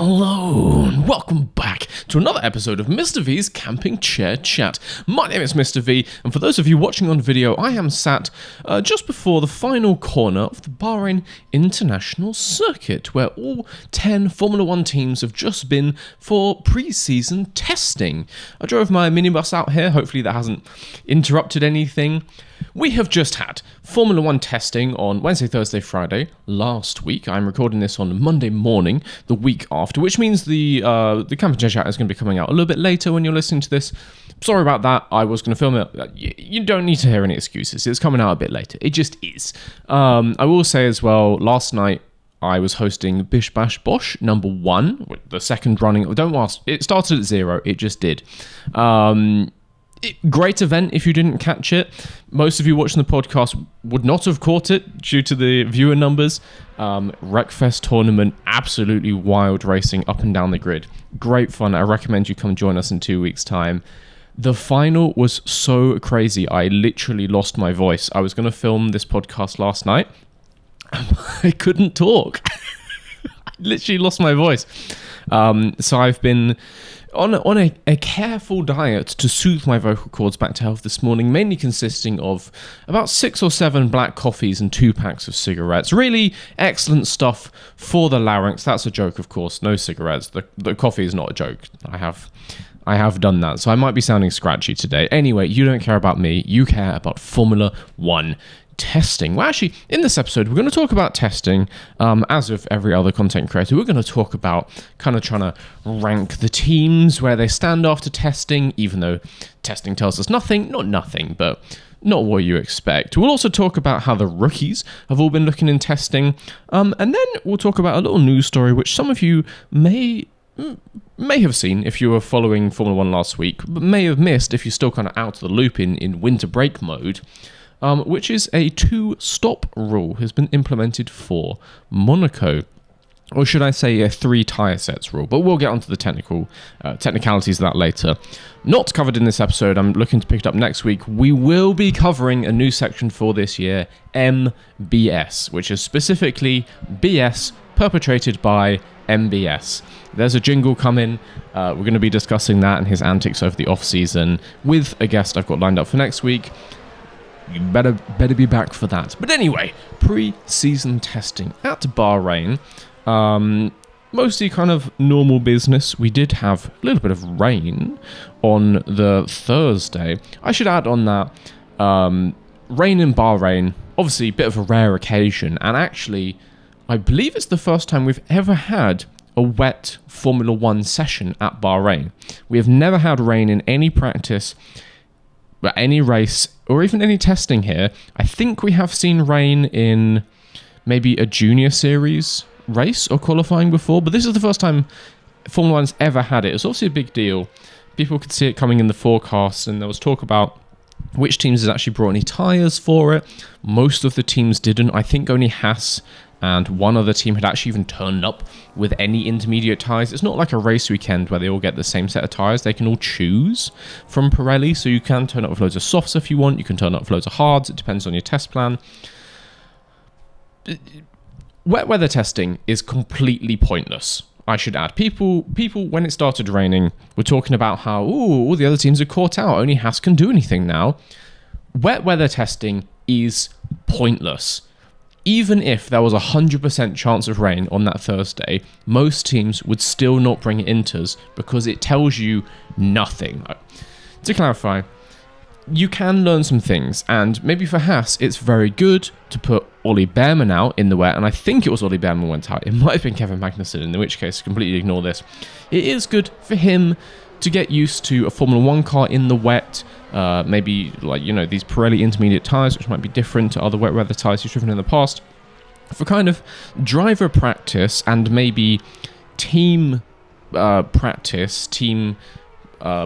Hello, and welcome back to another episode of Mr. V's Camping Chair Chat. My name is Mr. V, and for those of you watching on video, I am sat just before the final corner of the Bahrain International Circuit, where all 10 Formula 1 teams have just been for pre-season testing. I drove my minibus out here, hopefully that hasn't interrupted anything. We have just had Formula 1 testing on Wednesday, Thursday, Friday last week. I'm recording this on Monday morning, the week after, which means the Camping Chair Chat is going to be coming out a little bit later when you're listening to this. Sorry about that. I was going to film it. You don't need to hear any excuses. It's coming out a bit later. It just is. I will say as well, last night I was hosting Bish Bash Bosh #1, the second running. Don't ask. It started at 0. It just did. Great event if you didn't catch it. Most of you watching the podcast would not have caught it due to the viewer numbers. Wreckfest tournament, absolutely wild racing up and down the grid. Great fun. I recommend you come join us in 2 weeks' time. The final was so crazy. I literally lost my voice. I was going to film this podcast last night. I couldn't talk. I literally lost my voice. So I've been on a careful diet to soothe my vocal cords back to health this morning, mainly consisting of about 6 or 7 black coffees and 2 packs of cigarettes. Really excellent stuff for the larynx. That's a joke, of course. No cigarettes. The coffee is not a joke. I have done that, so I might be sounding scratchy today. Anyway, you don't care about me. You care about Formula 1 testing. Well, actually, in this episode, we're going to talk about testing. As with every other content creator, we're going to talk about kind of trying to rank the teams, where they stand after testing, even though testing tells us nothing. Not nothing, but not what you expect. We'll also talk about how the rookies have all been looking in testing. And then we'll talk about a little news story, which some of you may have seen if you were following Formula 1 last week, but may have missed if you're still kind of out of the loop in winter break mode. Which is a 2-stop rule has been implemented for Monaco. Or should I say a 3 tyre sets rule, but we'll get onto the technicalities of that later. Not covered in this episode, I'm looking to pick it up next week. We will be covering a new section for this year, MBS, which is specifically BS perpetrated by MBS. There's a jingle coming. We're going to be discussing that and his antics over the off-season with a guest I've got lined up for next week. You better be back for that. But anyway, pre-season testing at Bahrain. Mostly kind of normal business. We did have a little bit of rain on the Thursday. I should add on that, rain in Bahrain, obviously a bit of a rare occasion. And actually, I believe it's the first time we've ever had a wet Formula 1 session at Bahrain. We have never had rain in any practice, any race, or even any testing here. I think we have seen rain in maybe a junior series race or qualifying before, but this is the first time Formula 1's ever had it. It's obviously a big deal. People could see it coming in the forecasts, and there was talk about which teams had actually brought any tyres for it. Most of the teams didn't. I think only Haas and one other team had actually even turned up with any intermediate tyres. It's not like a race weekend where they all get the same set of tyres. They can all choose from Pirelli, so you can turn up with loads of softs if you want. You can turn up with loads of hards. It depends on your test plan. Wet weather testing is completely pointless, I should add. People, when it started raining, were talking about how, all the other teams are caught out. Only Haas can do anything now. Wet weather testing is pointless. Even if there was a 100% chance of rain on that Thursday, most teams would still not bring inters because it tells you nothing. To clarify, you can learn some things, and maybe for Haas, it's very good to put Ollie Behrman out in the wet, and I think it was Ollie Behrman went out. It might have been Kevin Magnussen, in which case, completely ignore this. It is good for him to get used to a Formula 1 car in the wet, maybe like, these Pirelli intermediate tyres, which might be different to other wet weather tyres he's driven in the past, for kind of driver practice and maybe team practice, team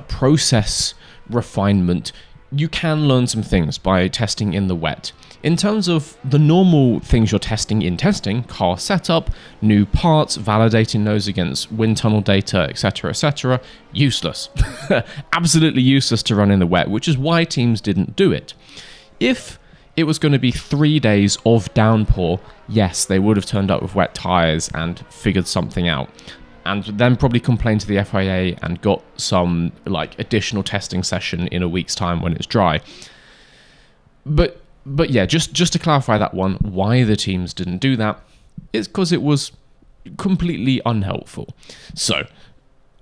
process refinement. You can learn some things by testing in the wet. In terms of the normal things you're testing in testing, car setup, new parts, validating those against wind tunnel data, etc., useless. Absolutely useless to run in the wet, which is why teams didn't do it. If it was going to be 3 days of downpour, yes, they would have turned up with wet tyres and figured something out. and then probably complained to the FIA and got some like additional testing session in a week's time when it's dry. But yeah, just to clarify that one, why the teams didn't do that is because it was completely unhelpful. So,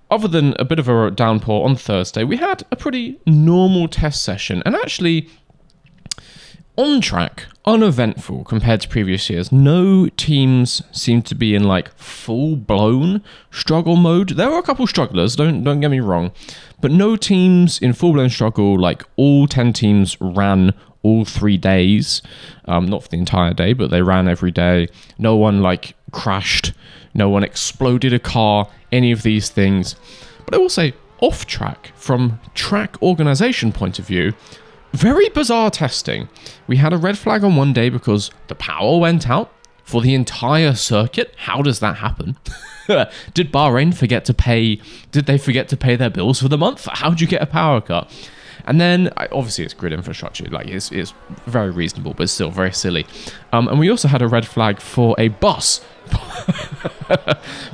other than a bit of a downpour on Thursday, we had a pretty normal test session, and actually on track, uneventful compared to previous years. No teams seemed to be in like full-blown struggle mode. There were a couple strugglers, don't get me wrong, but no teams in full-blown struggle. Like all 10 teams ran all 3 days, not for the entire day, but they ran every day. No one like crashed, no one exploded a car, any of these things. But I will say, off track, from track organization point of view, very bizarre testing. We had a red flag on one day because the power went out for the entire circuit. How does that happen? Did Bahrain forget to pay? Did they forget to pay their bills for the month? How'd you get a power cut? And then, obviously, it's grid infrastructure. Like, it's very reasonable, but still very silly. And we also had a red flag for a bus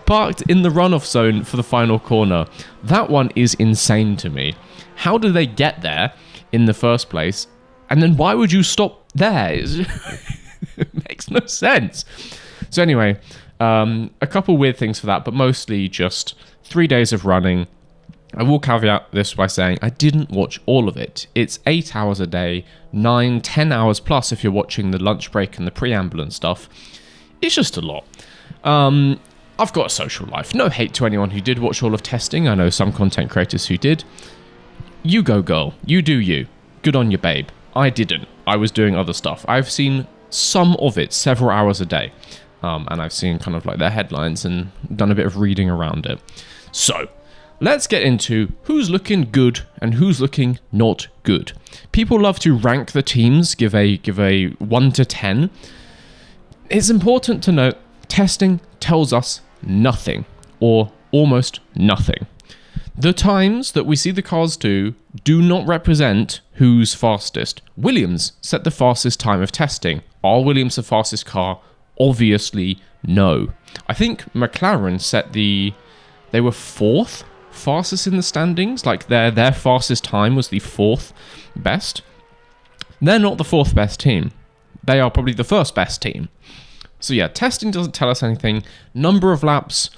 parked in the runoff zone for the final corner. That one is insane to me. How do they get there in the first place? And then why would you stop there? It makes no sense. So anyway, a couple weird things for that, but mostly just 3 days of running. I will caveat this by saying I didn't watch all of it. It's 8 hours a day, 9-10 hours plus if you're watching the lunch break and the preamble and stuff. It's just a lot. I've got a social life. No hate to anyone who did watch all of testing. I know some content creators who did. You go, girl. You do you. Good on you, babe. I didn't. I was doing other stuff. I've seen some of it several hours a day. And I've seen kind of like their headlines and done a bit of reading around it. So, let's get into who's looking good and who's looking not good. People love to rank the teams, give a 1 to 10. It's important to note, testing tells us nothing, or almost nothing. The times that we see the cars do not represent who's fastest. Williams set the fastest time of testing. Are Williams the fastest car? Obviously, no. I think McLaren set they were 4th fastest in the standings. Like their fastest time was the 4th best. They're not the 4th best team. They are probably the 1st best team. So yeah, testing doesn't tell us anything. Number of laps.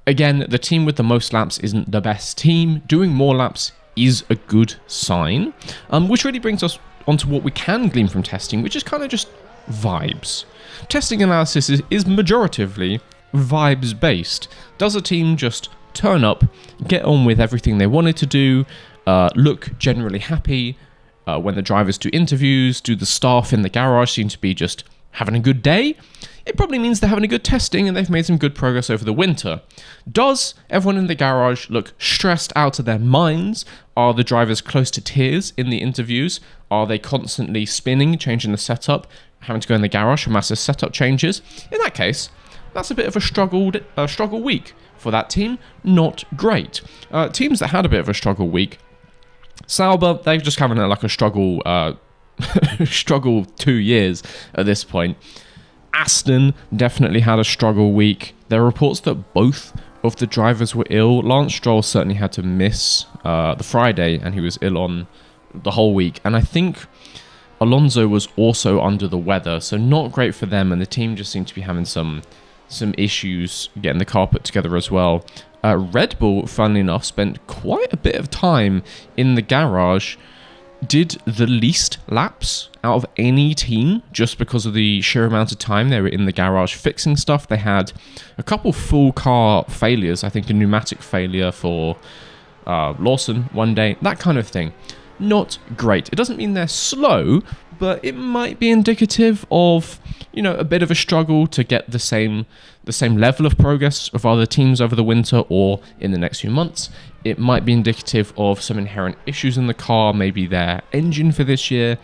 Again, the team with the most laps isn't the best team. Doing more laps is a good sign, which really brings us onto what we can glean from testing, which is kind of just vibes. Testing analysis is majoritively vibes-based. Does a team just turn up, get on with everything they wanted to do, look generally happy when the drivers do interviews, do the staff in the garage seem to be just having a good day? It probably means they're having a good testing and they've made some good progress over the winter. Does everyone in the garage look stressed out of their minds? Are the drivers close to tears in the interviews? Are they constantly spinning, changing the setup, having to go in the garage for massive setup changes? In that case, that's a bit of a struggle week for that team. Not great. Teams that had a bit of a struggle week, Sauber, they're just having like a struggle 2 years at this point. Aston definitely had a struggle week. There are reports that both of the drivers were ill. Lance Stroll certainly had to miss the Friday, and he was ill on the whole week. And I think Alonso was also under the weather, so not great for them. And the team just seemed to be having some issues getting the car put together as well. Red Bull, funnily enough, spent quite a bit of time in the garage. Did the least laps out of any team just because of the sheer amount of time they were in the garage fixing stuff. They had a couple full car failures. I think a pneumatic failure for Lawson one day, that kind of thing. Not great. It doesn't mean they're slow, but it might be indicative of, a bit of a struggle to get the same level of progress of other teams over the winter or in the next few months. It might be indicative of some inherent issues in the car. Maybe their engine for this year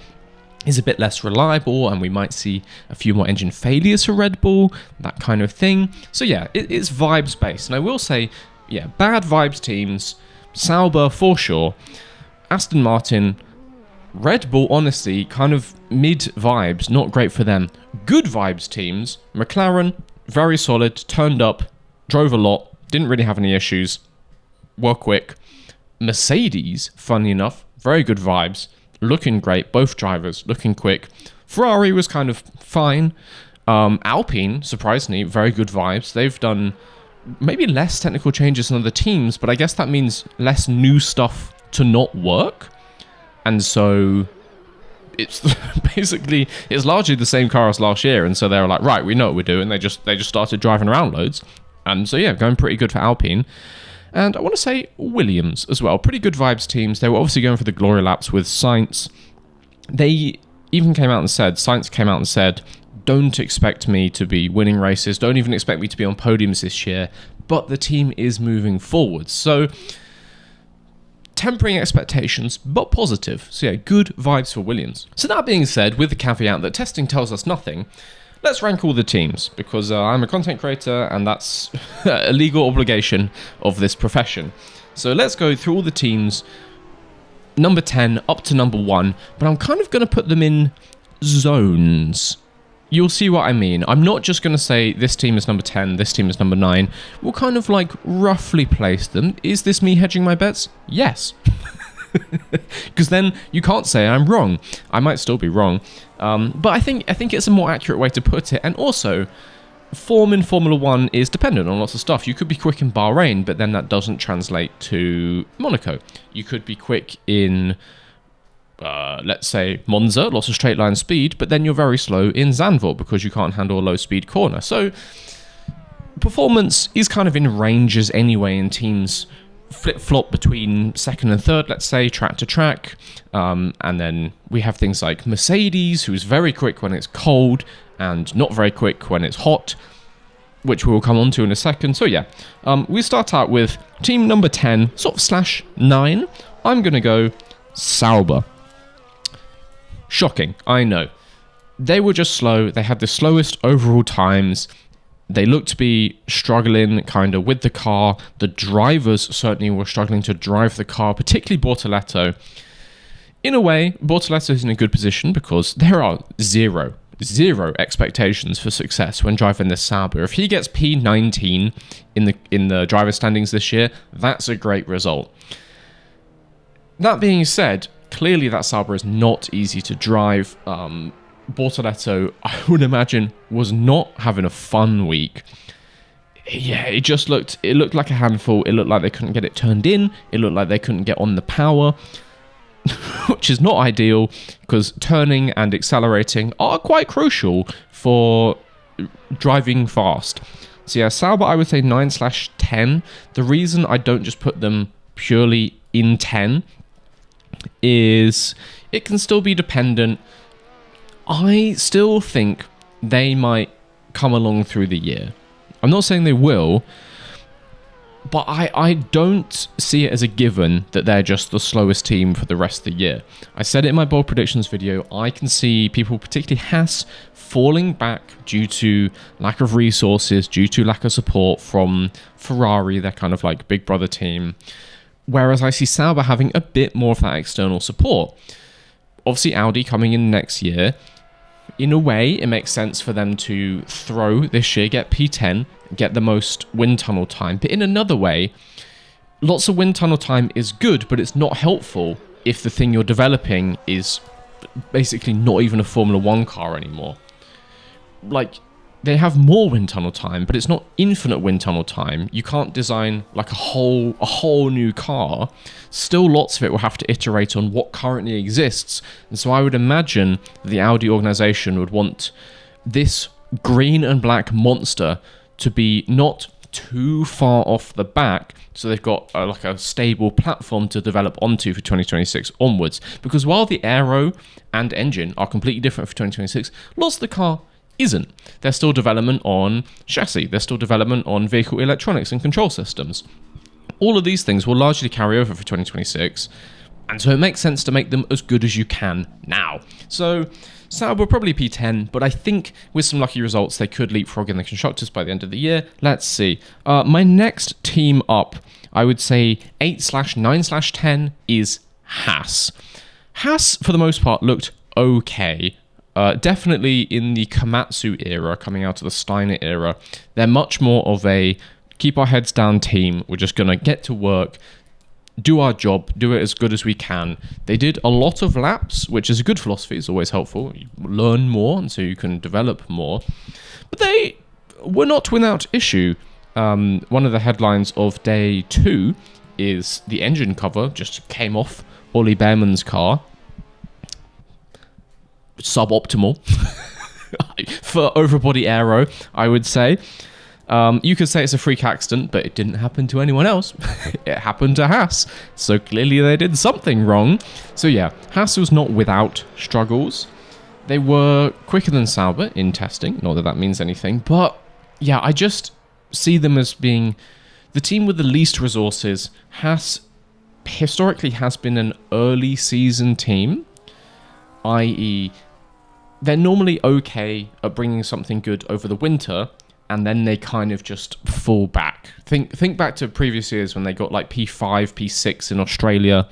is a bit less reliable and we might see a few more engine failures for Red Bull, that kind of thing. So yeah, it's vibes based. And I will say, yeah, bad vibes teams, Sauber for sure, Aston Martin, Red Bull, honestly, kind of mid vibes, not great for them. Good vibes teams, McLaren, very solid, turned up, drove a lot, didn't really have any issues, were quick. Mercedes, funny enough, very good vibes, looking great, both drivers looking quick. Ferrari was kind of fine. Alpine, surprisingly, very good vibes. They've done maybe less technical changes than other teams, but I guess that means less new stuff to not work. And so it's basically, it's largely the same car as last year. And so they were like, right, we know what we're doing. They just started driving around loads. And so, yeah, going pretty good for Alpine. And I want to say Williams as well. Pretty good vibes teams. They were obviously going for the glory laps with Sainz. They even came out and said, Sainz came out and said, don't expect me to be winning races. Don't even expect me to be on podiums this year. But the team is moving forward. So, tempering expectations, but positive. So yeah, good vibes for Williams. So that being said, with the caveat that testing tells us nothing, let's rank all the teams, because I'm a content creator and that's a legal obligation of this profession. So let's go through all the teams, number 10 up to number 1, but I'm kind of going to put them in zones. You'll see what I mean. I'm not just going to say this team is number 10, this team is number 9. We'll kind of like roughly place them. Is this me hedging my bets? Yes. Because then you can't say I'm wrong. I might still be wrong. But I think it's a more accurate way to put it. And also, form in Formula 1 is dependent on lots of stuff. You could be quick in Bahrain, but then that doesn't translate to Monaco. You could be quick in, let's say, Monza, lots of straight line speed, but then you're very slow in Zandvoort because you can't handle a low speed corner. So performance is kind of in ranges anyway, and teams flip-flop between second and third, let's say, track to track. And then we have things like Mercedes, who's very quick when it's cold and not very quick when it's hot, which we'll come on to in a second. So yeah, we start out with team number 10, sort of /9. I'm going to go Sauber. Shocking, I know. They were just slow. They had the slowest overall times. They looked to be struggling kind of with the car. The drivers certainly were struggling to drive the car, particularly Bortoleto. In a way, Bortoleto is in a good position because there are zero expectations for success when driving this Sauber. If he gets P19 in the driver standings this year, that's a great result. That being said, clearly that Sauber is not easy to drive. Bortoleto, I would imagine, was not having a fun week. Yeah, it looked like a handful. It looked like they couldn't get it turned in. It looked like they couldn't get on the power, which is not ideal because turning and accelerating are quite crucial for driving fast. So yeah, Sauber, I would say 9/10. The reason I don't just put them purely in 10 is it can still be dependent. I still think they might come along through the year. I'm not saying they will, but I don't see it as a given that they're just the slowest team for the rest of the year. I said it in my bold predictions video. I can see people, particularly Haas, falling back due to lack of resources, due to lack of support from Ferrari, their kind of like big brother team. Whereas I see Sauber having a bit more of that external support. Obviously, Audi coming in next year. In a way, it makes sense for them to throw this year, get P10, get the most wind tunnel time. But in another way, lots of wind tunnel time is good, but it's not helpful if the thing you're developing is basically not even a Formula 1 car anymore. Like, they have more wind tunnel time, but it's not infinite wind tunnel time. You can't design like a whole new car. Still, lots of it will have to iterate on what currently exists. And so I would imagine the Audi organization would want this green and black monster to be not too far off the back, so they've got like a stable platform to develop onto for 2026 onwards. Because while the aero and engine are completely different for 2026, lots of the car isn't. There's still development on chassis. There's still development on vehicle electronics and control systems. All of these things will largely carry over for 2026, and so it makes sense to make them as good as you can now. So Sauber probably P10, but I think with some lucky results they could leapfrog in the constructors by the end of the year. Let's see. My next team up, I would say 8/9/10 is Haas. Haas, for the most part, looked okay. Definitely in the Komatsu era, coming out of the Steiner era, they're much more of a keep our heads down team. We're just going to get to work, do our job, do it as good as we can. They did a lot of laps, which is a good philosophy. It's always helpful. You learn more, and so you can develop more. But they were not without issue. One of the headlines of day 2 is the engine cover just came off Ollie Behrman's car. Suboptimal for overbody aero, I would say. You could say it's a freak accident, but it didn't happen to anyone else. It happened to Haas. So clearly they did something wrong. So yeah, Haas was not without struggles. They were quicker than Sauber in testing. Not that that means anything. But yeah, I just see them as being the team with the least resources. Haas historically has been an early season team, i.e. they're normally okay at bringing something good over the winter, and then they kind of just fall back. Think back to previous years when they got like P5, P6 in Australia.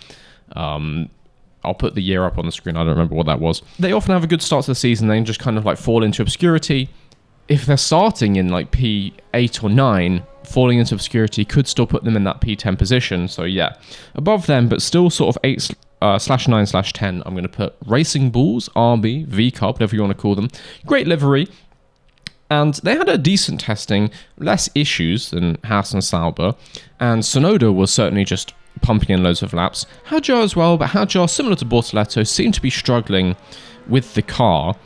I'll put the year up on the screen. I don't remember what that was. They often have a good start to the season, then just kind of like fall into obscurity. If they're starting in like P8 or 9, falling into obscurity could still put them in that P10 position. So yeah, above them, but still sort of 8/9/10. I'm going to put Racing Bulls, RB, V-Cub, whatever you want to call them. Great livery. And they had a decent testing, less issues than Haas and Sauber. And Tsunoda was certainly just pumping in loads of laps. Hadjar as well, but Hadjar, similar to Bortoleto, seemed to be struggling with the car.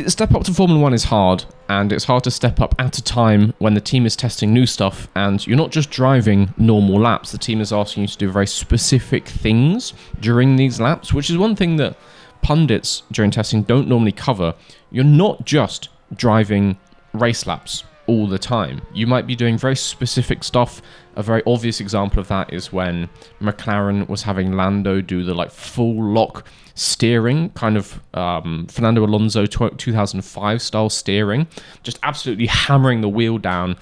Step up to Formula 1 is hard, and it's hard to step up at a time when the team is testing new stuff, and you're not just driving normal laps. The team is asking you to do very specific things during these laps, which is one thing that pundits during testing don't normally cover. You're not just driving race laps all the time. You might be doing very specific stuff. A very obvious example of that is when McLaren was having Lando do the like full lock steering, kind of Fernando Alonso 2005 style steering, just absolutely hammering the wheel down,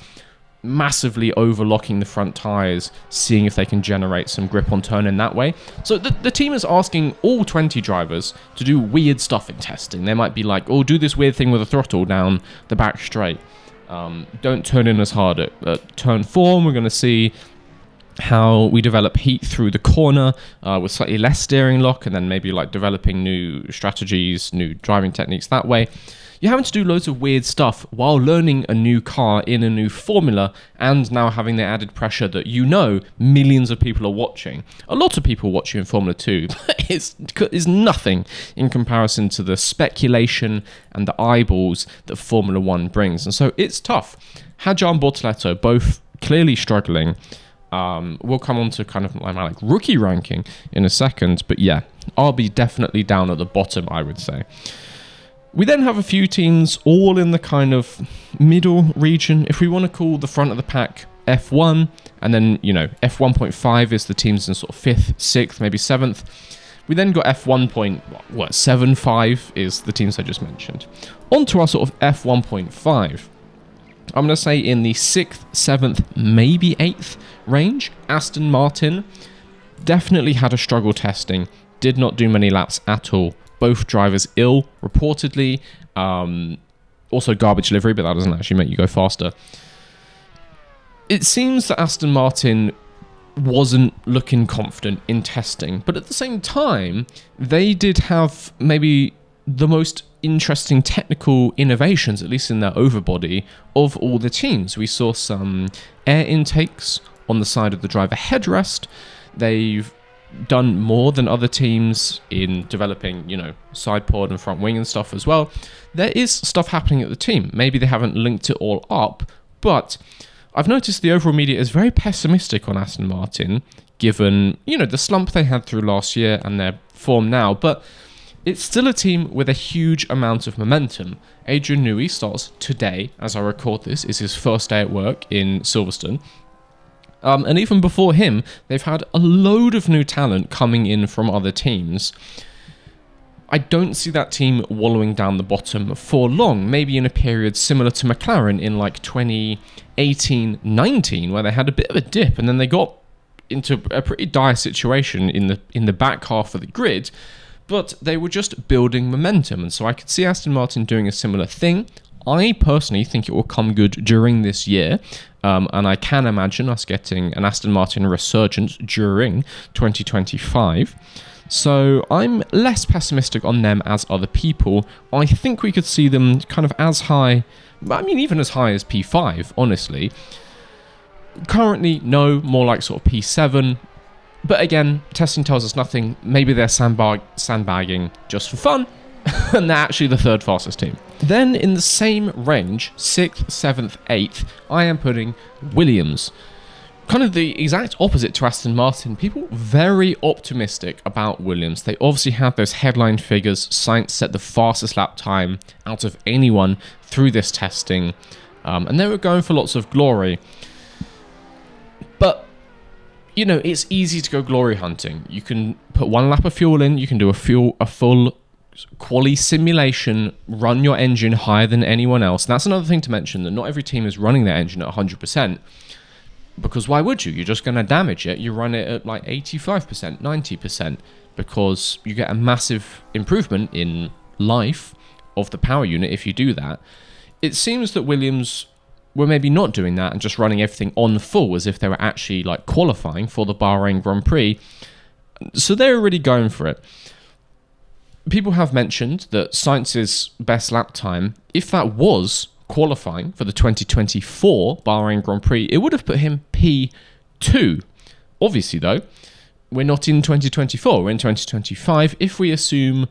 massively overlocking the front tires, seeing if they can generate some grip on turn in that way. So the team is asking all 20 drivers to do weird stuff in testing. They might be like, oh, do this weird thing with a throttle down the back straight. Don't turn in as hard at turn 4. We're going to see how we develop heat through the corner with slightly less steering lock, and then maybe like developing new strategies, new driving techniques that way. You're having to do loads of weird stuff while learning a new car in a new formula, and now having the added pressure that millions of people are watching. A lot of people watch you in Formula 2, but it's nothing in comparison to the speculation and the eyeballs that Formula 1 brings. And so it's tough. Hadjar and Bortoleto both clearly struggling. We'll come on to kind of like rookie ranking in a second, but yeah, RB definitely down at the bottom, I would say. We then have a few teams all in the kind of middle region. If we want to call the front of the pack F1, and then, F1.5 is the teams in sort of 5th, 6th, maybe 7th. We then got F1.75 is the teams I just mentioned. On to our sort of F1.5. I'm going to say in the 6th, 7th, maybe 8th range, Aston Martin definitely had a struggle testing, did not do many laps at all. Both drivers ill, reportedly. Also garbage livery, but that doesn't actually make you go faster. It seems that Aston Martin wasn't looking confident in testing, but at the same time, they did have maybe the most interesting technical innovations, at least in their overbody, of all the teams. We saw some air intakes on the side of the driver headrest. They've done more than other teams in developing, side pod and front wing and stuff as well. There is stuff happening at the team. Maybe they haven't linked it all up, but I've noticed the overall media is very pessimistic on Aston Martin, given, the slump they had through last year and their form now, but it's still a team with a huge amount of momentum. Adrian Newey starts today, as I record this, is his first day at work in Silverstone. And even before him, they've had a load of new talent coming in from other teams. I don't see that team wallowing down the bottom for long, maybe in a period similar to McLaren in like 2018-19, where they had a bit of a dip and then they got into a pretty dire situation in the back half of the grid, but they were just building momentum, and so I could see Aston Martin doing a similar thing. I personally think it will come good during this year, And I can imagine us getting an Aston Martin resurgence during 2025. So I'm less pessimistic on them as other people. I think we could see them kind of as high, I mean, even as high as P5, honestly. Currently, no, more like sort of P7. But again, testing tells us nothing. Maybe they're sandbagging just for fun, and they're actually the third fastest team. Then in the same range, 6th, 7th, 8th, I am putting Williams. Kind of the exact opposite to Aston Martin. People very optimistic about Williams. They obviously had those headline figures. Sainz set the fastest lap time out of anyone through this testing. And they were going for lots of glory. But, you know, it's easy to go glory hunting. You can put one lap of fuel in. You can do a full quali simulation, run your engine higher than anyone else. And that's another thing to mention, that not every team is running their engine at 100%. Because why would you? You're just going to damage it. You run it at like 85%, 90%, because you get a massive improvement in life of the power unit if you do that. It seems that Williams were maybe not doing that and just running everything on full as if they were actually like qualifying for the Bahrain Grand Prix. So they were really going for it. People have mentioned that Sainz's best lap time, if that was qualifying for the 2024 Bahrain Grand Prix, it would have put him P2. Obviously, though, we're not in 2024, we're in 2025. If we assume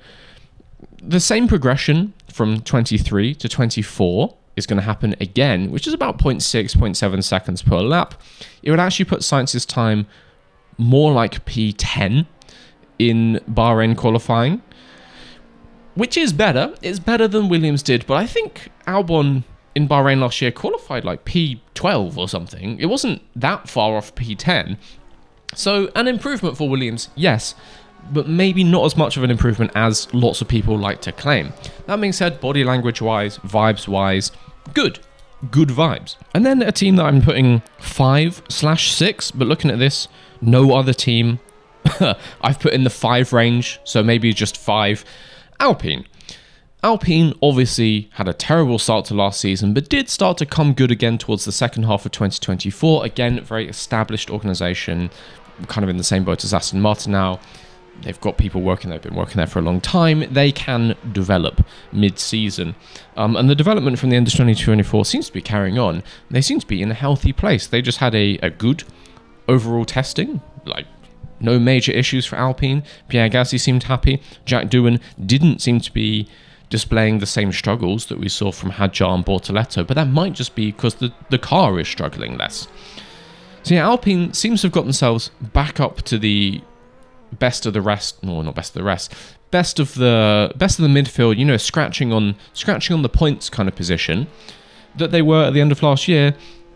the same progression from 23 to 24 is going to happen again, which is about 0.6, 0.7 seconds per lap, it would actually put Sainz's time more like P10 in Bahrain qualifying, which is better. It's better than Williams did, but I think Albon in Bahrain last year qualified like P12 or something. It wasn't that far off P10. So an improvement for Williams, yes, but maybe not as much of an improvement as lots of people like to claim. That being said, body language-wise, vibes-wise, good vibes. And then a team that I'm putting 5/6, but looking at this, no other team I've put in the 5 range, so maybe just 5. Alpine. Alpine obviously had a terrible start to last season, but did start to come good again towards the second half of 2024. Again, very established organisation, kind of in the same boat as Aston Martin now. They've got people working there, been working there for a long time. They can develop mid-season. And the development from the end of 2024 seems to be carrying on. They seem to be in a healthy place. They just had a good overall testing, like no major issues for Alpine. Pierre Gasly seemed happy. Jack Doohan didn't seem to be displaying the same struggles that we saw from Hadjar and Bortoleto, but that might just be because the car is struggling less. So yeah, Alpine seems to have got themselves back up to the best of the rest. No, not best of the rest. Best of the midfield. You know, scratching on the points kind of position that they were at the end of last year.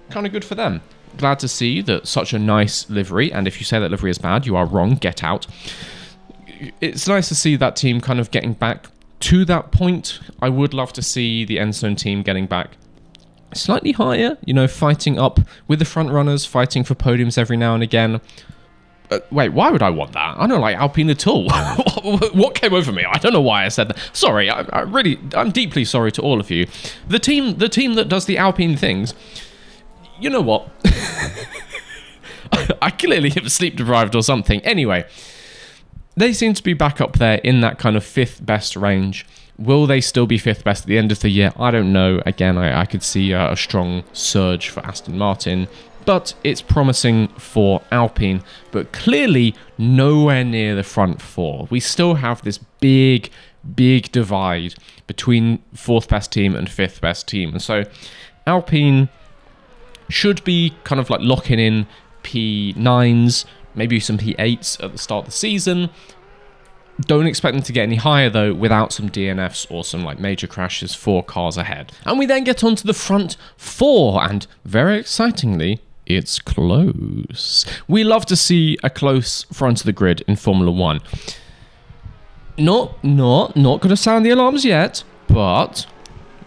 Kind of good for them. Glad to see that such a nice livery, and if you say that livery is bad, you are wrong, get out. It's nice to see that team kind of getting back to that point. I would love to see the Enstone team getting back slightly higher, you know, fighting up with the front runners, fighting for podiums every now and again. Wait, why would I want that? I don't like Alpine at all. What came over me? I don't know why I said that. Sorry, I'm deeply sorry to all of you. The team that does the Alpine things, you know what? I clearly am sleep deprived or something. Anyway, they seem to be back up there in that kind of 5th best range. Will they still be 5th best at the end of the year? I don't know. Again, I could see a strong surge for Aston Martin, but it's promising for Alpine, but clearly nowhere near the front 4. We still have this big divide between 4th best team and 5th best team. And so Alpine should be kind of like locking in P9s, maybe some P8s at the start of the season. Don't expect them to get any higher though without some DNFs or some like major crashes for cars ahead. And we then get on to the front 4, and very excitingly, it's close. We love to see a close front of the grid in Formula 1. Not going to sound the alarms yet, but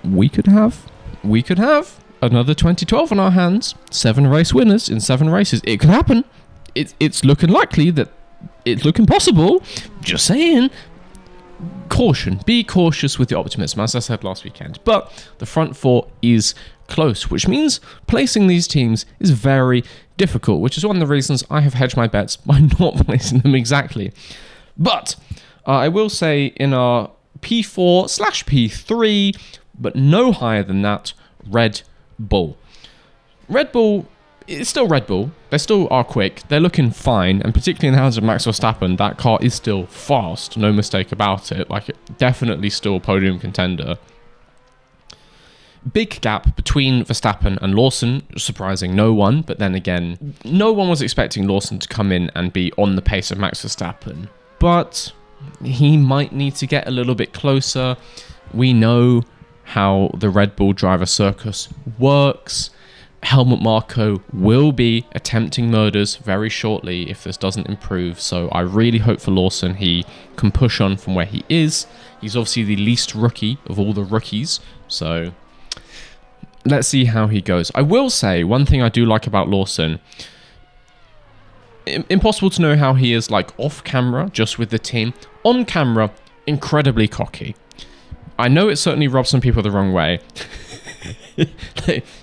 we could have another 2012 on our hands. 7 race winners in 7 races. It could happen. It's looking likely that it's looking possible. Just saying. Caution. Be cautious with your optimism, as I said last weekend. But the front 4 is close, which means placing these teams is very difficult, which is one of the reasons I have hedged my bets by not placing them exactly. But I will say in our P4/P3, but no higher than that, Red Bull. Red Bull, it's still Red Bull. They still are quick. They're looking fine, and particularly in the hands of Max Verstappen, that car is still fast. No mistake about it. Like, definitely still a podium contender. Big gap between Verstappen and Lawson, surprising no one, but then again, no one was expecting Lawson to come in and be on the pace of Max Verstappen. But he might need to get a little bit closer. We know how the Red Bull driver circus works. Helmut Marko will be attempting murders very shortly if this doesn't improve, so I really hope for Lawson he can push on from where he is. He's obviously the least rookie of all the rookies, so let's see how he goes. I will say, one thing I do like about Lawson, impossible to know how he is like off camera, just with the team. On camera, incredibly cocky. I know it certainly rubs some people the wrong way.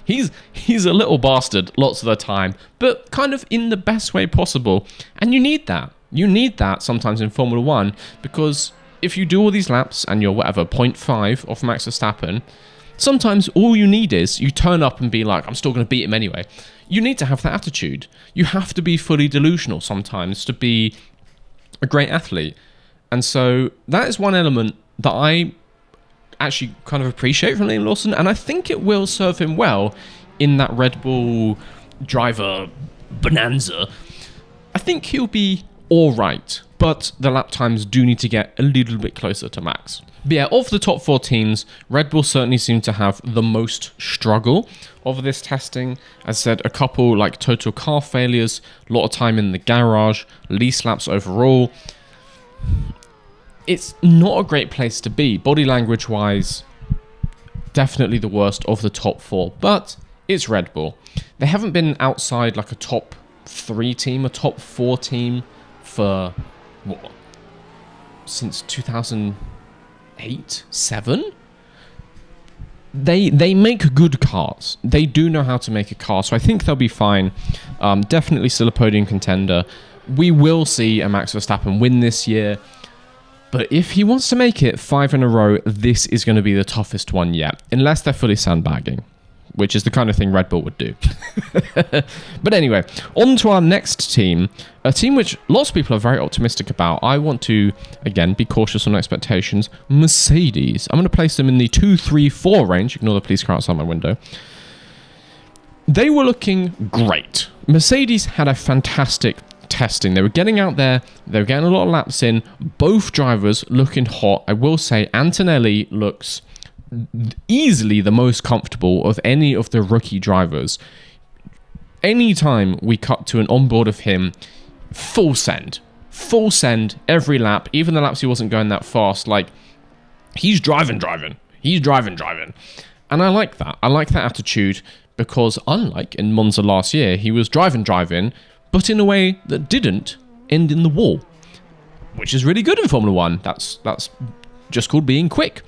He's a little bastard lots of the time, but kind of in the best way possible. And you need that. You need that sometimes in Formula 1, because if you do all these laps and you're whatever, 0.5 off Max Verstappen, sometimes all you need is you turn up and be like, I'm still going to beat him anyway. You need to have that attitude. You have to be fully delusional sometimes to be a great athlete. And so that is one element that I actually kind of appreciate from Liam Lawson, and I think it will serve him well in that Red Bull driver bonanza. I think he'll be all right, but the lap times do need to get a little bit closer to Max. But yeah, of the top 4 teams, Red Bull certainly seem to have the most struggle of this testing. As I said, a couple like total car failures, a lot of time in the garage, least laps overall. It's not a great place to be. Body language wise, definitely the worst of the top 4, but it's Red Bull. They haven't been outside like a top 3 team, a top 4 team for what? Since 2008, 7? They make good cars. They do know how to make a car, so I think they'll be fine. Definitely still a podium contender. We will see a Max Verstappen win this year. But if he wants to make it 5 in a row, this is going to be the toughest one yet. Unless they're fully sandbagging, which is the kind of thing Red Bull would do. But anyway, on to our next team. A team which lots of people are very optimistic about. I want to, again, be cautious on expectations. Mercedes. I'm going to place them in the 2, 3, 4 range. Ignore the police car outside my window. They were looking great. Mercedes had a fantastic testing. They were getting out there, they were getting a lot of laps in, both drivers looking hot. I will say Antonelli looks easily the most comfortable of any of the rookie drivers. Anytime we cut to an onboard of him, full send every lap, even the laps he wasn't going that fast, like he's driving. And I like that. I like that attitude, because unlike in Monza last year, he was driving, but in a way that didn't end in the wall, which is really good in Formula 1. That's just called being quick.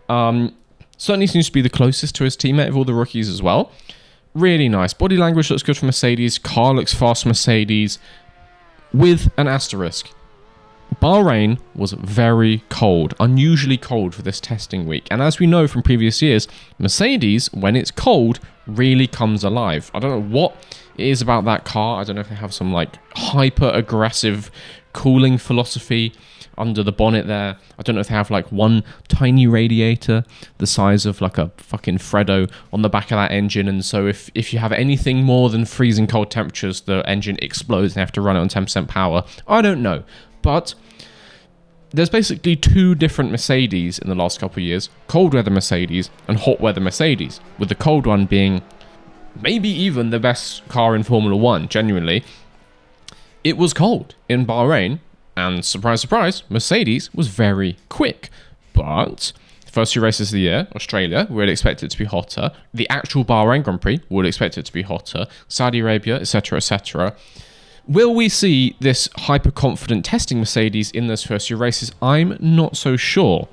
Certainly seems to be the closest to his teammate of all the rookies as well. Really nice. Body language looks good for Mercedes. Car looks fast for Mercedes. With an asterisk. Bahrain was very cold, unusually cold for this testing week. And as we know from previous years, Mercedes, when it's cold, really comes alive. I don't know what it is about that car. I don't know if they have some like hyper-aggressive cooling philosophy under the bonnet there. I don't know if they have like one tiny radiator the size of like a fucking Freddo on the back of that engine, and so if you have anything more than freezing cold temperatures, the engine explodes and they have to run it on 10% power. I don't know. But there's basically 2 different Mercedes in the last couple of years. Cold weather Mercedes and hot weather Mercedes. With the cold one being maybe even the best car in Formula 1, genuinely. It was cold in Bahrain, and surprise, surprise, Mercedes was very quick. But the first 2 races of the year, Australia, we'd expect it to be hotter. The actual Bahrain Grand Prix, would expect it to be hotter. Saudi Arabia, etc., etc. Will we see this hyper-confident testing Mercedes in those first 2 races? I'm not so sure.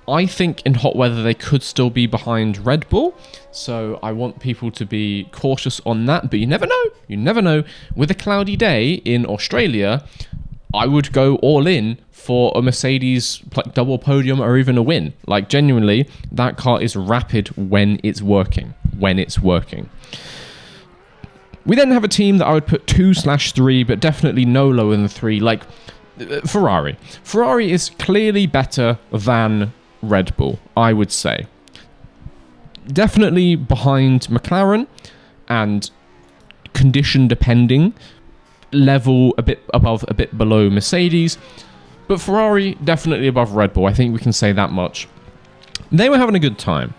I think in hot weather they could still be behind Red Bull, so I want people to be cautious on that, but you never know. You never know. With a cloudy day in Australia, I would go all in for a Mercedes like double podium or even a win. Like, genuinely, that car is rapid when it's working. We then have a team that I would put 2/3, but definitely no lower than 3, like Ferrari. Ferrari is clearly better than Red Bull, I would say. Definitely behind McLaren, and condition depending, level a bit above, a bit below Mercedes, but Ferrari definitely above Red Bull. I think we can say that much. They were having a good time.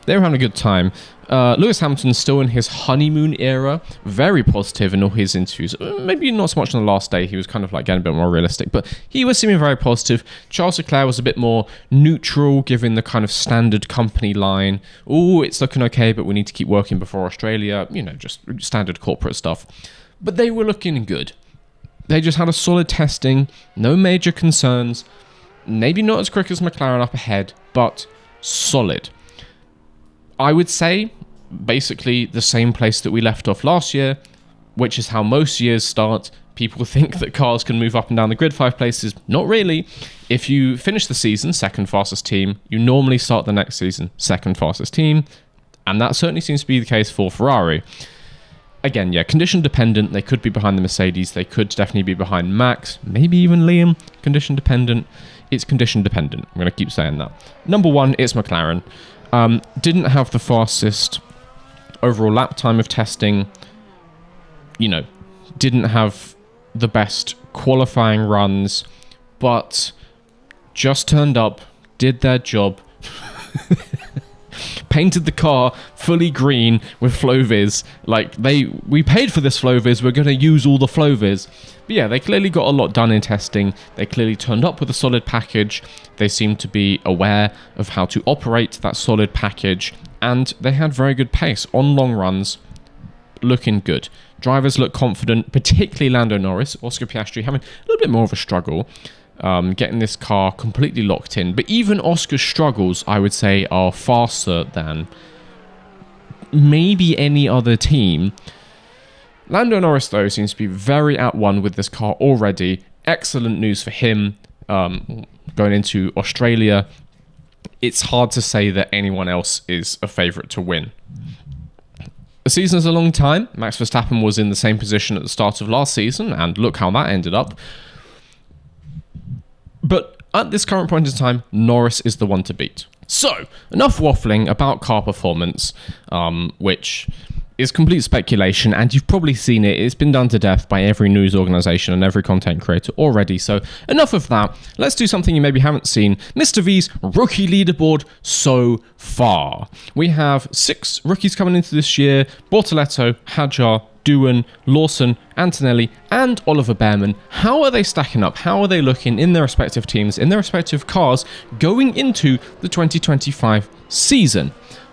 Lewis Hamilton's still in his honeymoon era, very positive in all his interviews. Maybe not so much on the last day, he was kind of like getting a bit more realistic, but he was seeming very positive. Charles Leclerc was a bit more neutral, giving the kind of standard company line. Oh, it's looking okay, but we need to keep working before Australia. Just standard corporate stuff. But they were looking good. They just had a solid testing, no major concerns. Maybe not as quick as McLaren up ahead, but solid. I would say basically the same place that we left off last year, which is how most years start. People think that cars can move up and down the grid 5 places. Not really. If you finish the season second fastest team, you normally start the next season second fastest team, and that certainly seems to be the case for Ferrari. Again, yeah, condition dependent. They could be behind the Mercedes. They could definitely be behind Max, maybe even Liam. Condition dependent. It's condition dependent. I'm going to keep saying that. Number 1, it's McLaren. Didn't have the fastest overall lap time of testing. Didn't have the best qualifying runs, but just turned up, did their job. Painted the car fully green with FlowViz. We paid for this FlowViz, we're going to use all the FlowViz. But yeah, they clearly got a lot done in testing. They clearly turned up with a solid package. They seemed to be aware of how to operate that solid package, and they had very good pace on long runs, looking good. Drivers look confident, particularly Lando Norris. Oscar Piastri having a little bit more of a struggle getting this car completely locked in. But even Oscar's struggles, I would say, are faster than maybe any other team. Lando Norris, though, seems to be very at one with this car already. Excellent news for him going into Australia. It's hard to say that anyone else is a favourite to win. A season is a long time. Max Verstappen was in the same position at the start of last season, and look how that ended up. But at this current point in time, Norris is the one to beat. So, enough waffling about car performance, which is complete speculation, and you've probably seen it. It's been done to death by every news organisation and every content creator already, so enough of that. Let's do something you maybe haven't seen. Mr. V's rookie leaderboard so far. We have 6 rookies coming into this year: Bortoleto, Hadjar, Doohan, Lawson, Antonelli, and Oliver Behrman. How are they stacking up? How are they looking in their respective teams, in their respective cars, going into the 2025 season?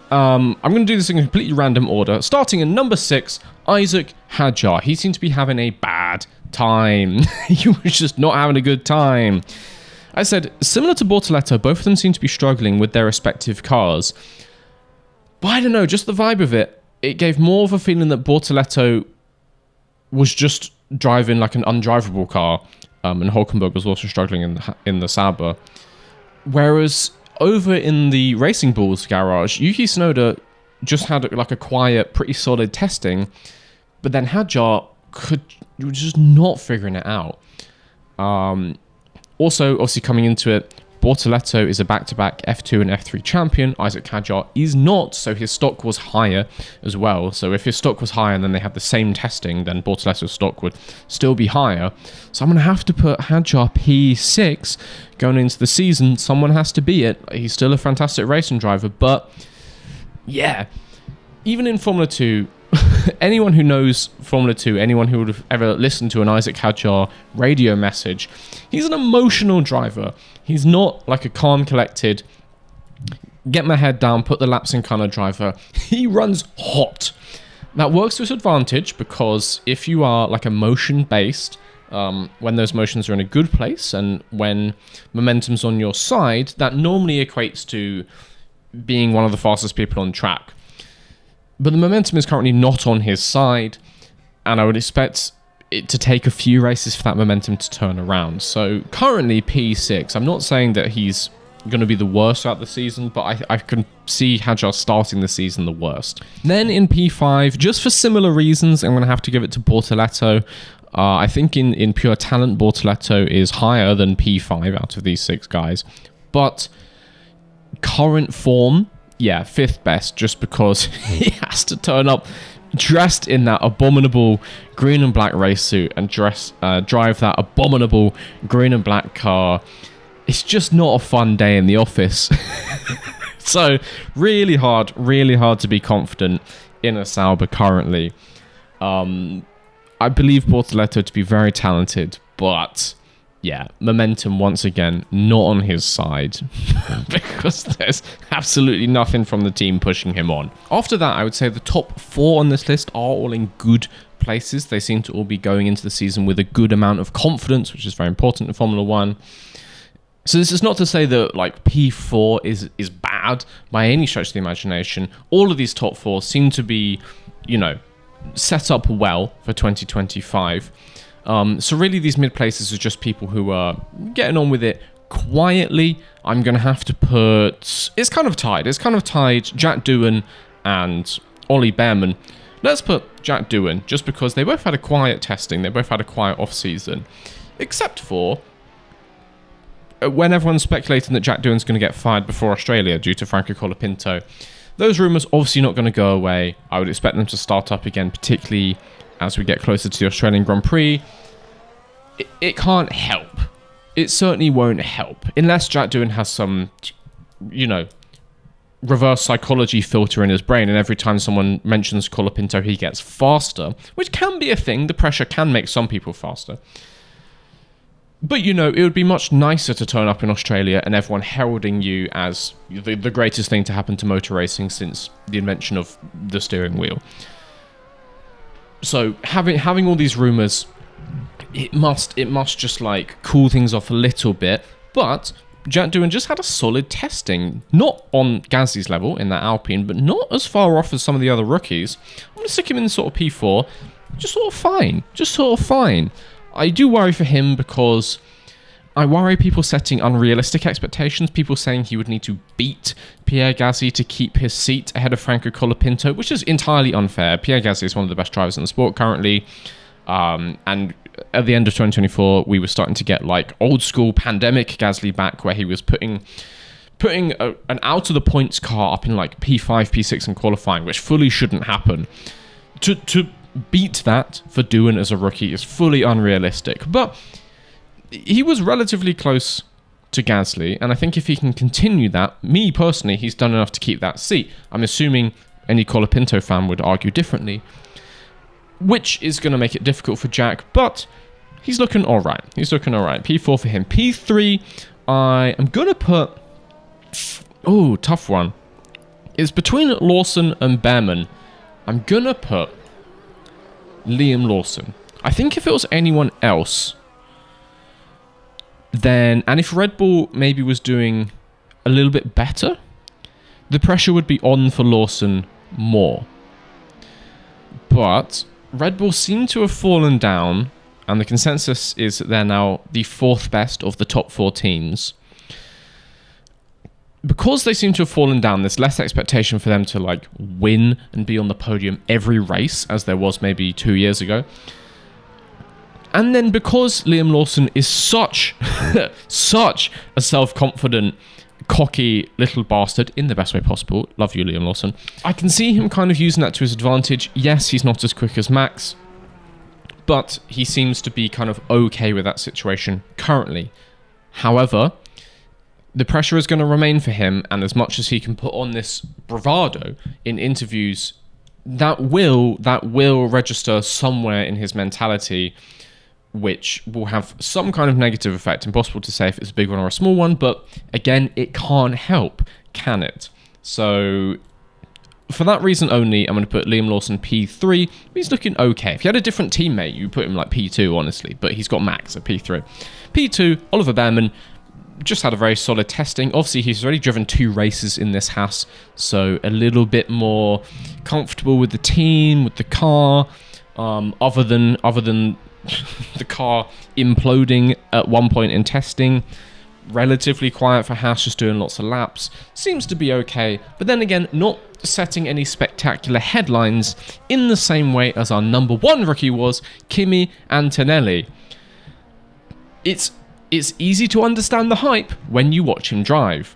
I'm going to do this in a completely random order. Starting in number 6, Isaac Hadjar. He seemed to be having a bad time. He was just not having a good time. I said, similar to Bortoleto, both of them seem to be struggling with their respective cars. But I don't know, just the vibe of it, it gave more of a feeling that Bortoleto was just driving like an undrivable car, and Hulkenberg was also struggling in the Sauber. Whereas over in the Racing Bulls garage, Yuki Tsunoda just had like a quiet, pretty solid testing, but then Hadjar was just not figuring it out. Also, obviously coming into it, Bortoleto is a back-to-back F2 and F3 champion. Isaac Hadjar is not, so his stock was higher as well. So if his stock was higher and then they had the same testing, then Bortoleto's stock would still be higher. So I'm going to have to put Hadjar P6 going into the season. Someone has to be it. He's still a fantastic racing driver, but yeah, even in Formula 2, anyone who knows Formula 2, anyone who would have ever listened to an Isaac Hadjar radio message, he's an emotional driver. He's not like a calm, collected, get my head down, put the laps in kind of driver. He runs hot. That works to his advantage because if you are like emotion-based when those motions are in a good place and when momentum's on your side, that normally equates to being one of the fastest people on track. But the momentum is currently not on his side, and I would expect it to take a few races for that momentum to turn around. So currently P6. I'm not saying that he's going to be the worst throughout the season, but I can see Hadjar starting the season the worst. Then in P5, just for similar reasons, I'm going to have to give it to Bortoleto. I think in pure talent, Bortoleto is higher than P5 out of these 6 guys. But current form, yeah, 5th best, just because he has to turn up dressed in that abominable green and black race suit and drive that abominable green and black car. It's just not a fun day in the office. So really hard to be confident in a Sauber currently. I believe Bortoleto to be very talented, but yeah, momentum once again not on his side because there's absolutely nothing from the team pushing him on. After that, I would say the top 4 on this list are all in good places. They seem to all be going into the season with a good amount of confidence, which is very important in Formula 1. So this is not to say that like P4 is bad by any stretch of the imagination. All of these top 4 seem to be, set up well for 2025. So really these mid places are just people who are getting on with it quietly. I'm going to have to put... It's kind of tied. Jack Doohan and Ollie Behrman. Let's put Jack Doohan just because they both had a quiet testing. They both had a quiet off-season. Except for when everyone's speculating that Jack Doohan's going to get fired before Australia due to Franco Colapinto. Those rumours obviously not going to go away. I would expect them to start up again, particularly as we get closer to the Australian Grand Prix. It can't help. It certainly won't help. Unless Jack Doohan has some, reverse psychology filter in his brain, and every time someone mentions Colapinto, he gets faster, which can be a thing. The pressure can make some people faster. But, it would be much nicer to turn up in Australia and everyone heralding you as the greatest thing to happen to motor racing since the invention of the steering wheel. So having all these rumours, it must just like cool things off a little bit. But Jack Doohan just had a solid testing, not on Gasly's level in that Alpine, but not as far off as some of the other rookies. I'm going to stick him in sort of P4, just sort of fine. I do worry for him because I worry people setting unrealistic expectations, people saying he would need to beat Pierre Gasly to keep his seat ahead of Franco Colapinto, which is entirely unfair. Pierre Gasly is one of the best drivers in the sport currently, and at the end of 2024, we were starting to get like old school pandemic Gasly back, where he was putting an out of the points car up in like P5, P6 in qualifying, which fully shouldn't happen. To beat that for Doohan as a rookie is fully unrealistic, but he was relatively close to Gasly, and I think if he can continue that, me personally, he's done enough to keep that seat. I'm assuming any Colapinto fan would argue differently, which is going to make it difficult for Jack, but he's looking all right. P4 for him. P3, I am going to put... Oh, tough one. It's between Lawson and Behrman. I'm going to put Liam Lawson. I think if it was anyone else, then, and if Red Bull maybe was doing a little bit better, the pressure would be on for Lawson more. But Red Bull seem to have fallen down, and the consensus is that they're now the 4th best of the top 4 teams. Because they seem to have fallen down, there's less expectation for them to like win and be on the podium every race as there was maybe 2 years ago. And then because Liam Lawson is such a self-confident, cocky little bastard in the best way possible, love you Liam Lawson, I can see him kind of using that to his advantage. Yes, he's not as quick as Max, but he seems to be kind of okay with that situation currently. However, the pressure is going to remain for him, and as much as he can put on this bravado in interviews, that will register somewhere in his mentality, which will have some kind of negative effect. Impossible to say if it's a big one or a small one, but again, it can't help, can it? So for that reason only, I'm going to put Liam Lawson P3. He's looking okay. If he had a different teammate, you put him like P2, honestly, but he's got Max at P3. P2, Oliver Behrman, just had a very solid testing. Obviously, he's already driven 2 races in this Haas, so a little bit more comfortable with the team, with the car, other than the car imploding at one point in testing. Relatively quiet for Haas, just doing lots of laps. Seems to be okay, but then again, not setting any spectacular headlines in the same way as our number 1 rookie was, Kimi Antonelli. It's easy to understand the hype when you watch him drive.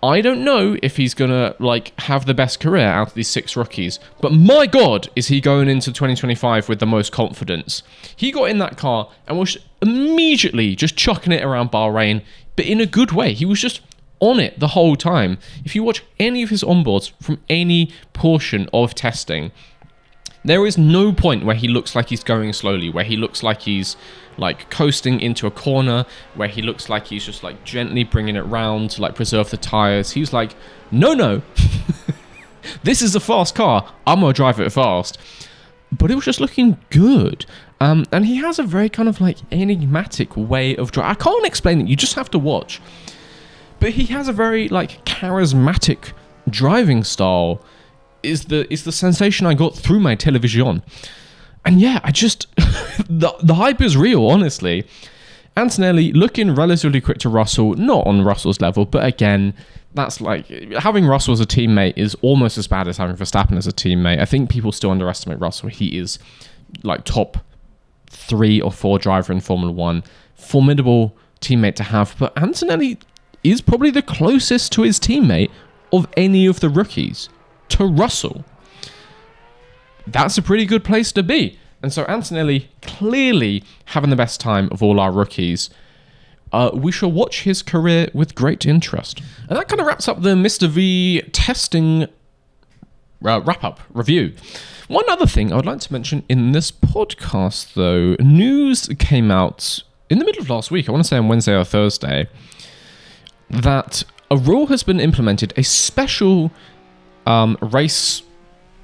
I don't know if he's gonna have the best career out of these 6 rookies, but my god, is he going into 2025 with the most confidence. He got in that car and was immediately just chucking it around Bahrain, but in a good way. He was just on it the whole time. If you watch any of his onboards from any portion of testing, there is no point where he looks like he's going slowly, where he looks like he's coasting into a corner, where he looks like he's just gently bringing it round to preserve the tires. He's like, no, this is a fast car, I'm gonna drive it fast. But it was just looking good. And he has a very kind of enigmatic way of driving. I can't explain it, you just have to watch. But he has a very charismatic driving style, is the sensation I got through my television. And yeah, I just the hype is real, honestly. Antonelli looking relatively quick to Russell, not on Russell's level, but again, that's having Russell as a teammate is almost as bad as having Verstappen as a teammate. I think people still underestimate Russell. He is top 3 or 4 driver in Formula 1. Formidable teammate to have, but Antonelli is probably the closest to his teammate of any of the rookies to Russell. That's a pretty good place to be. And so Antonelli clearly having the best time of all our rookies. We shall watch his career with great interest. And that kind of wraps up the Mr. V testing wrap-up review. One other thing I would like to mention in this podcast, though, news came out in the middle of last week, I want to say on Wednesday or Thursday, that a rule has been implemented, a special race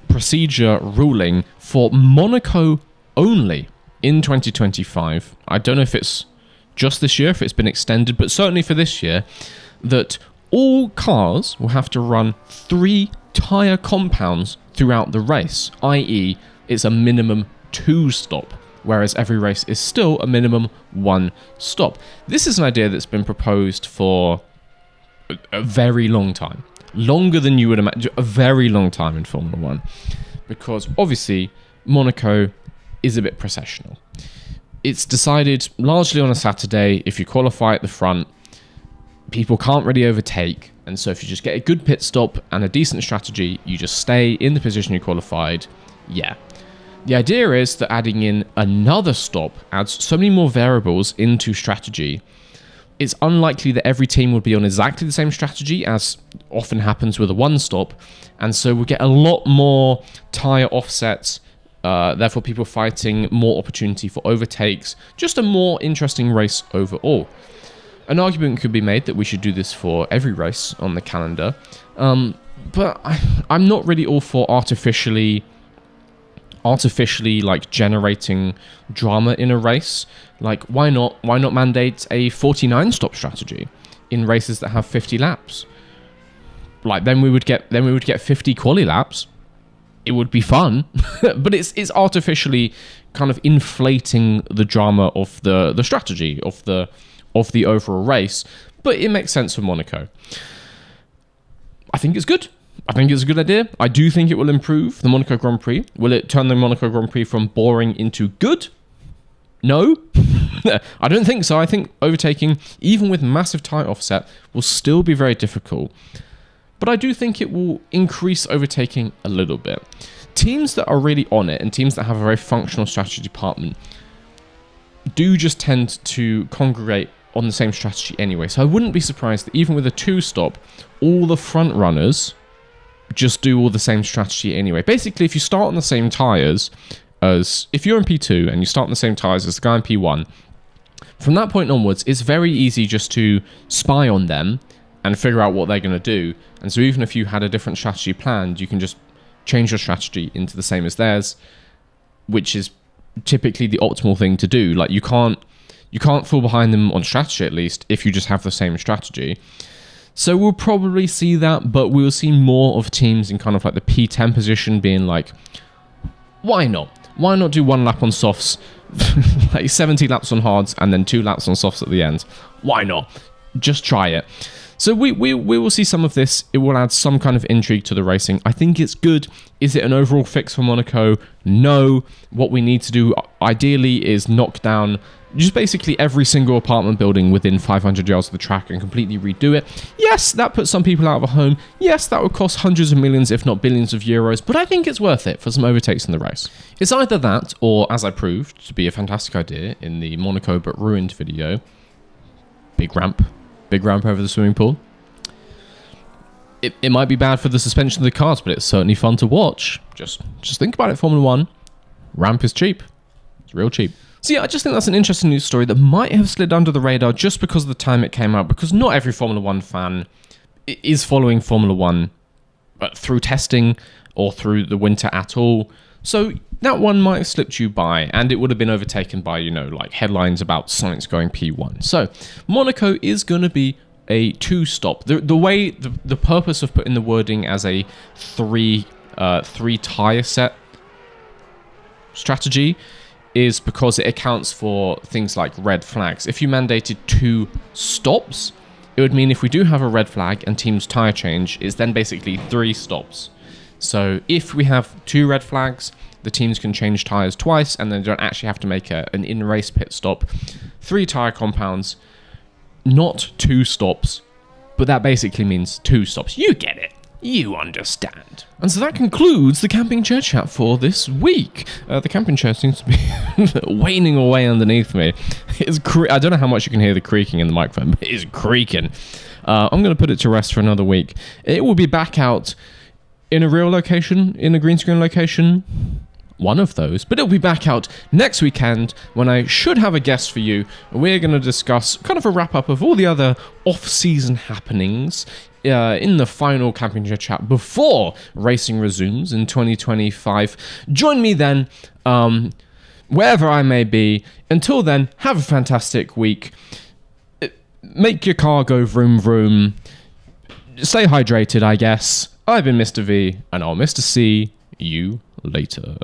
procedure ruling for Monaco only in 2025. I don't know if it's just this year, if it's been extended, but certainly for this year, that all cars will have to run 3 tyre compounds throughout the race, i.e. it's a minimum 2 stop, whereas every race is still a minimum 1 stop. This is an idea that's been proposed for a very long time. Longer than you would imagine, a very long time in Formula 1. Because obviously, Monaco is a bit processional. It's decided largely on a Saturday. If you qualify at the front, people can't really overtake. And so if you just get a good pit stop and a decent strategy, you just stay in the position you qualified. Yeah. The idea is that adding in another stop adds so many more variables into strategy. It's unlikely that every team would be on exactly the same strategy, as often happens with a 1 stop, and so we'll get a lot more tyre offsets, therefore people fighting, more opportunity for overtakes, just a more interesting race overall. An argument could be made that we should do this for every race on the calendar, but I'm not really all for artificially generating drama in a race. Why not mandate a 49 stop strategy in races that have 50 laps? Then we would get 50 quali laps. It would be fun, but it's artificially kind of inflating the drama of the strategy of the overall race. But it makes sense for Monaco. I think it's good. I think it's a good idea. I do think it will improve the Monaco Grand Prix. Will it turn the Monaco Grand Prix from boring into good? No. I don't think so. I think overtaking, even with massive tyre offset, will still be very difficult. But I do think it will increase overtaking a little bit. Teams that are really on it and teams that have a very functional strategy department do just tend to congregate on the same strategy anyway. So I wouldn't be surprised that even with a 2-stop, all the front runners just do all the same strategy anyway. Basically, if you start on the same tyres as... If you're in P2 and you start on the same tyres as the guy in P1, from that point onwards, it's very easy just to spy on them and figure out what they're going to do. And so even if you had a different strategy planned, you can just change your strategy into the same as theirs, which is typically the optimal thing to do. Like, you can't fall behind them on strategy, at least, if you just have the same strategy. So we'll probably see that, but we'll see more of teams in kind of like the P10 position being like, why not? Why not do 1 lap on softs, like 70 laps on hards, and then 2 laps on softs at the end? Why not? Just try it. So we will see some of this. It will add some kind of intrigue to the racing. I think it's good. Is it an overall fix for Monaco? No. What we need to do, ideally, is knock down just basically every single apartment building within 500 yards of the track and completely redo it. Yes, that puts some people out of a home. Yes, that would cost hundreds of millions, if not billions of euros, but I think it's worth it for some overtakes in the race. It's either that, or, as I proved to be a fantastic idea in the Monaco but ruined video, big ramp over the swimming pool. It might be bad for the suspension of the cars, but it's certainly fun to watch. Just think about it, Formula 1. Ramp is cheap. It's real cheap. So yeah, I just think that's an interesting news story that might have slid under the radar just because of the time it came out, because not every Formula 1 fan is following Formula 1 through testing or through the winter at all. So that one might have slipped you by, and it would have been overtaken by, like headlines about science going P1. So Monaco is going to be a 2-stop. The purpose of putting the wording as a three tire set strategy is because it accounts for things like red flags. If you mandated 2 stops, it would mean if we do have a red flag and teams tire change, it's then basically 3 stops. So if we have 2 red flags, the teams can change tires twice and then don't actually have to make an in-race pit stop. 3 tire compounds, not 2 stops, but that basically means 2 stops. You get it. You understand. And so that concludes the camping chair chat for this week. The camping chair seems to be waning away underneath me. I don't know how much you can hear the creaking in the microphone, but it is creaking. I'm going to put it to rest for another week. It will be back out in a real location, in a green screen location. One of those, but it'll be back out next weekend when I should have a guest for you. We're going to discuss kind of a wrap-up of all the other off-season happenings in the final camping chair chat before racing resumes in 2025. Join me then, wherever I may be. Until then, have a fantastic week. Make your car go vroom vroom. Stay hydrated, I guess. I've been Mr. V, and I'll Mr. C you later.